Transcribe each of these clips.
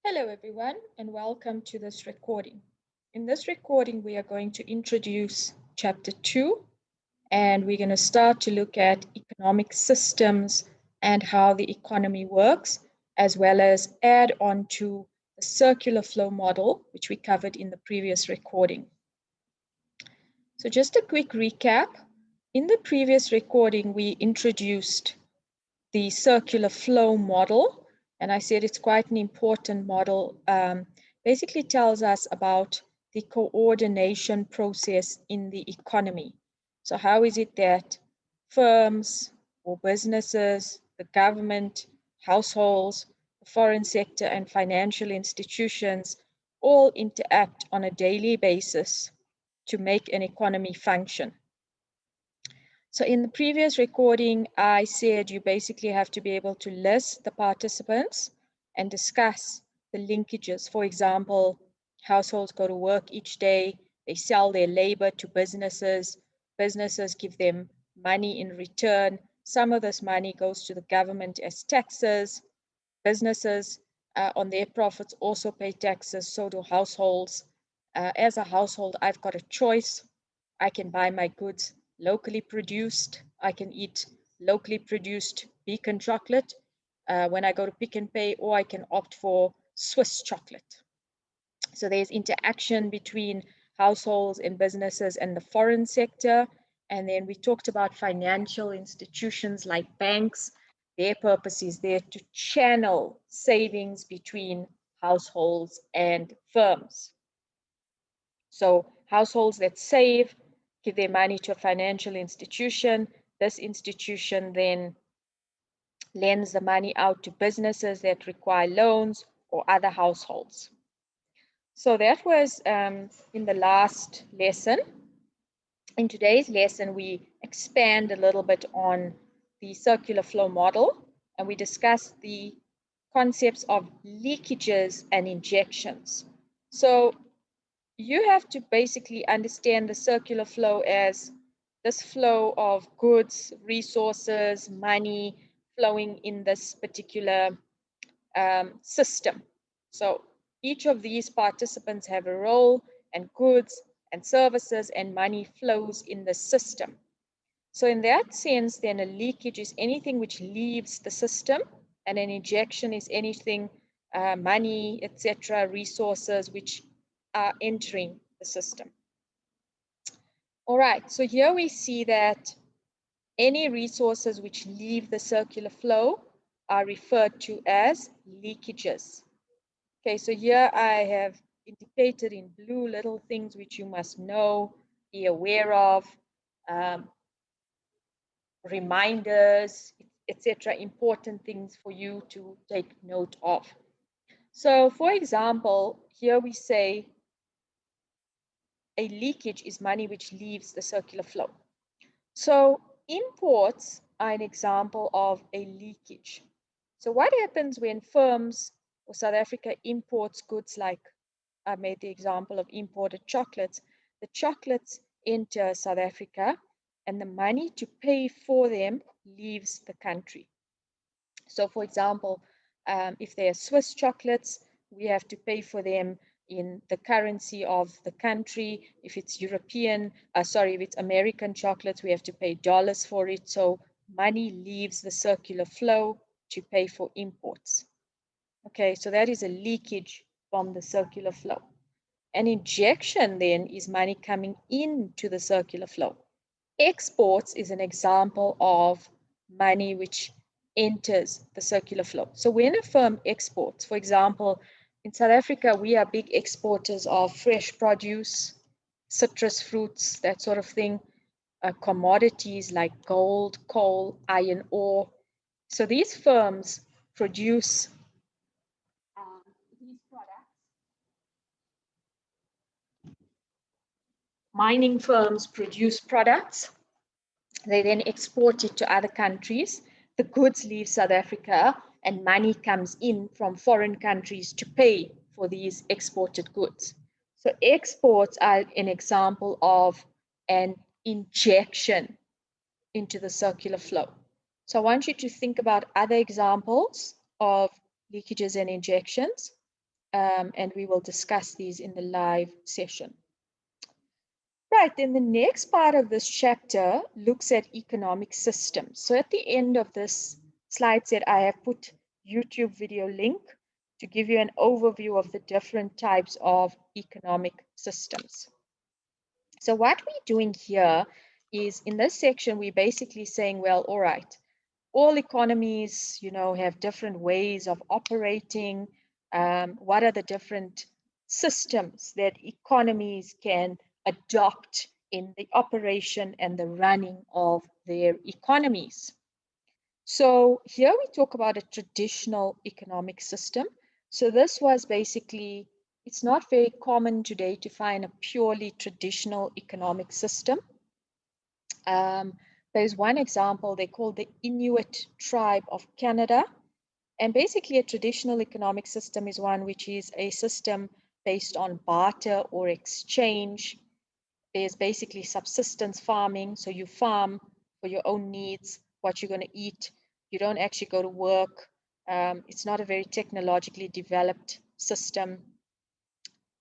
Hello everyone and welcome to this recording. In this recording we are going to introduce chapter 2 and we're going to start to look at economic systems and how the economy works, as well as add on to the circular flow model which we covered in the previous recording. So just a quick recap. In the previous recording we introduced the circular flow model, and I said it's quite an important model. Basically tells us about the coordination process in the economy. So how is it that firms or businesses, the government, households, the foreign sector and financial institutions all interact on a daily basis to make an economy function? So in the previous recording, I said you basically have to be able to list the participants and discuss the linkages. For example, households go to work each day, they sell their labor to businesses, businesses give them money in return. Some of this money goes to the government as taxes. Businesses on their profits also pay taxes, so do households. As a household, I've got a choice. I can buy my goods locally produced. I can eat locally produced Beacon chocolate when I go to Pick n Pay, or I can opt for Swiss chocolate. So there's interaction between households and businesses and the foreign sector. And then we talked about financial institutions like banks. Their purpose is there to channel savings between households and firms. So households that save give their money to a financial institution. This institution then lends the money out to businesses that require loans or other households. So that was in the last lesson. In today's lesson, we expand a little bit on the circular flow model, and we discuss the concepts of leakages and injections. So you have to basically understand the circular flow as this flow of goods, resources, money flowing in this particular system. So each of these participants have a role, and goods and services and money flows in the system. So in that sense, then a leakage is anything which leaves the system, and an injection is anything, money, etc., resources which are entering the system. All right, so here we see that any resources which leave the circular flow are referred to as leakages. Okay, so here I have indicated in blue little things which you must know, be aware of, reminders, etc., important things for you to take note of. So for example, here we say a leakage is money which leaves the circular flow. So imports are an example of a leakage. So what happens when firms or South Africa imports goods like I made the example of imported chocolates. The chocolates enter South Africa and the money to pay for them leaves the country. So for example, if they are Swiss chocolates, we have to pay for them in the currency of the country. If it's if it's American chocolates, we have to pay dollars for it. So money leaves the circular flow to pay for imports. Okay, so that is a leakage from the circular flow. An injection then is money coming into the circular flow. Exports is an example of money which enters the circular flow. So when a firm exports, for example, in South Africa, we are big exporters of fresh produce, citrus fruits, that sort of thing, commodities like gold, coal, iron ore. So these firms produce these products. Mining firms produce products. They then export it to other countries. The goods leave South Africa and money comes in from foreign countries to pay for these exported goods. So exports are an example of an injection into the circular flow. So I want you to think about other examples of leakages and injections. and we will discuss these in the live session. Right, then the next part of this chapter looks at economic systems. So at the end of this slide set, I have put YouTube video link to give you an overview of the different types of economic systems. So what we're doing here is in this section, we're basically saying, well, all right, all economies, have different ways of operating. What are the different systems that economies can adopt in the operation and the running of their economies? So here we talk about a traditional economic system. So this was basically, it's not very common today to find a purely traditional economic system. There's one example, they call the Inuit tribe of Canada. And basically a traditional economic system is one which is a system based on barter or exchange. There's basically subsistence farming. So you farm for your own needs, what you're going to eat. You don't actually go to work. It's not a very technologically developed system.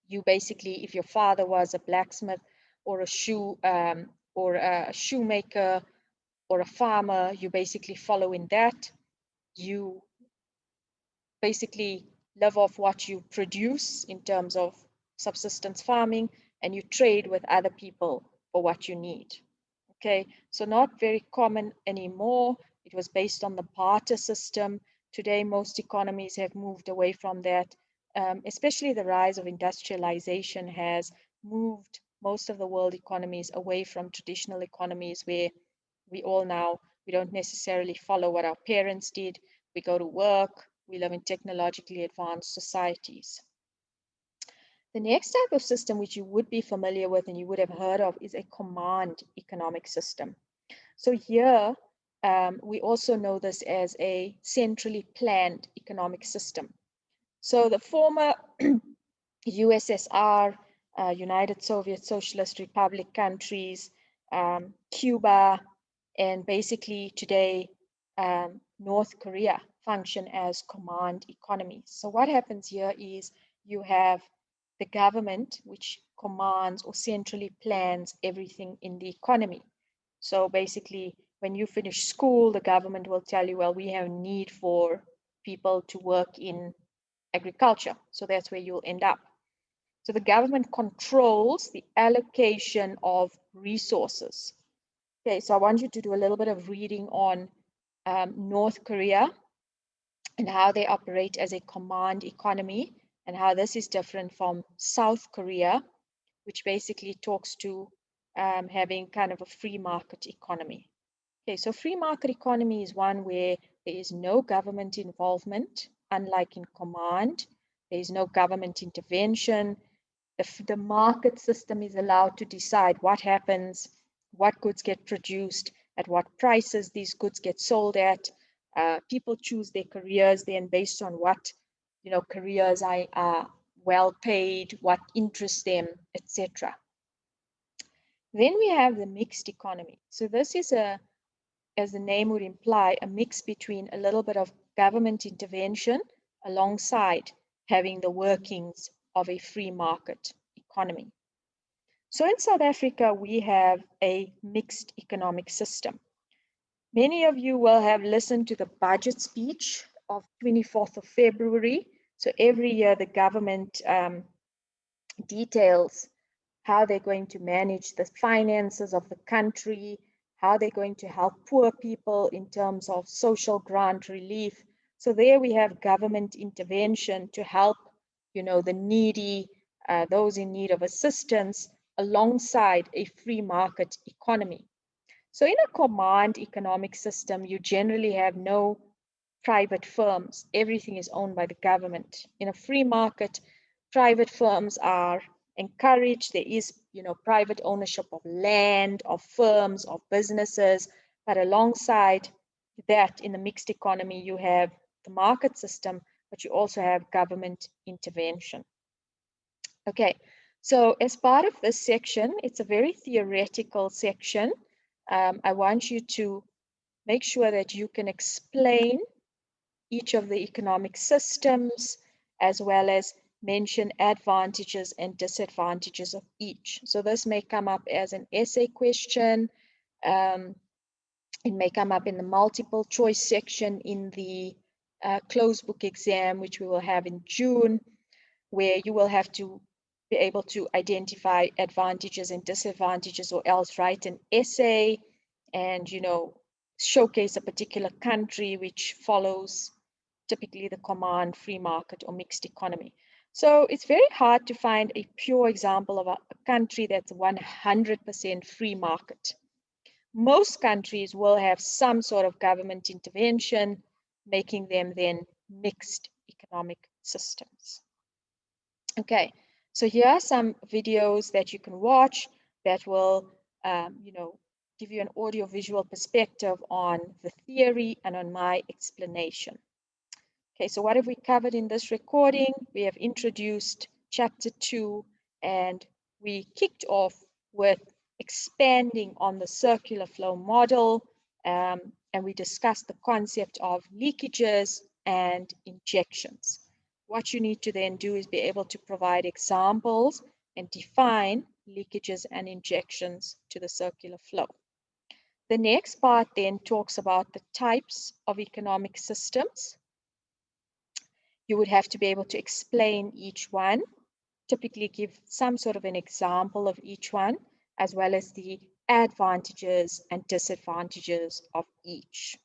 You basically, if your father was a blacksmith or a shoemaker or a farmer, you basically follow in that. You basically live off what you produce in terms of subsistence farming, and you trade with other people for what you need. Okay, so not very common anymore. It was based on the barter system. Today, most economies have moved away from that. Especially the rise of industrialization has moved most of the world economies away from traditional economies where we don't necessarily follow what our parents did. We go to work, we live in technologically advanced societies. The next type of system which you would be familiar with and you would have heard of is a command economic system. So here, we also know this as a centrally planned economic system. So the former USSR, United Soviet Socialist Republic countries, Cuba, and basically today, North Korea function as command economies. So what happens here is you have the government which commands or centrally plans everything in the economy. So basically, when you finish school, the government will tell you, well, we have a need for people to work in agriculture. So that's where you'll end up. So the government controls the allocation of resources. Okay, so I want you to do a little bit of reading on North Korea and how they operate as a command economy and how this is different from South Korea, which basically talks to having kind of a free market economy. Okay, so free market economy is one where there is no government involvement, unlike in command. There is no government intervention. The market system is allowed to decide what happens, what goods get produced, at what prices these goods get sold at. People choose their careers then based on what careers are well paid, what interests them, etc. Then we have the mixed economy. So this is as the name would imply, a mix between a little bit of government intervention alongside having the workings of a free market economy. So in South Africa, we have a mixed economic system. Many of you will have listened to the budget speech of 24th of February. So every year the government details how they're going to manage the finances of the country, how they're going to help poor people in terms of social grant relief. So there we have government intervention to help, the needy, those in need of assistance alongside a free market economy. So in a command economic system, you generally have no private firms. Everything is owned by the government. In a free market, private firms are encouraged. There is, private ownership of land, of firms, of businesses. But alongside that, in the mixed economy, you have the market system, but you also have government intervention. Okay, so as part of this section, it's a very theoretical section. I want you to make sure that you can explain each of the economic systems, as well as mention advantages and disadvantages of each. So this may come up as an essay question. It may come up in the multiple choice section in the closed book exam, which we will have in June, where you will have to be able to identify advantages and disadvantages, or else write an essay and, you know, showcase a particular country which follows typically the command free market or mixed economy. So it's very hard to find a pure example of a country that's 100% free market. Most countries will have some sort of government intervention, making them then mixed economic systems. Okay, so here are some videos that you can watch that will, you know, give you an audio-visual perspective on the theory and on my explanation. Okay, so what have we covered in this recording? We have introduced chapter 2, and we kicked off with expanding on the circular flow model, and we discussed the concept of leakages and injections. What you need to then do is be able to provide examples and define leakages and injections to the circular flow. The next part then talks about the types of economic systems. You would have to be able to explain each one, typically give some sort of an example of each one, as well as the advantages and disadvantages of each.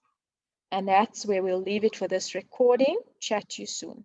And that's where we'll leave it for this recording. Chat to you soon.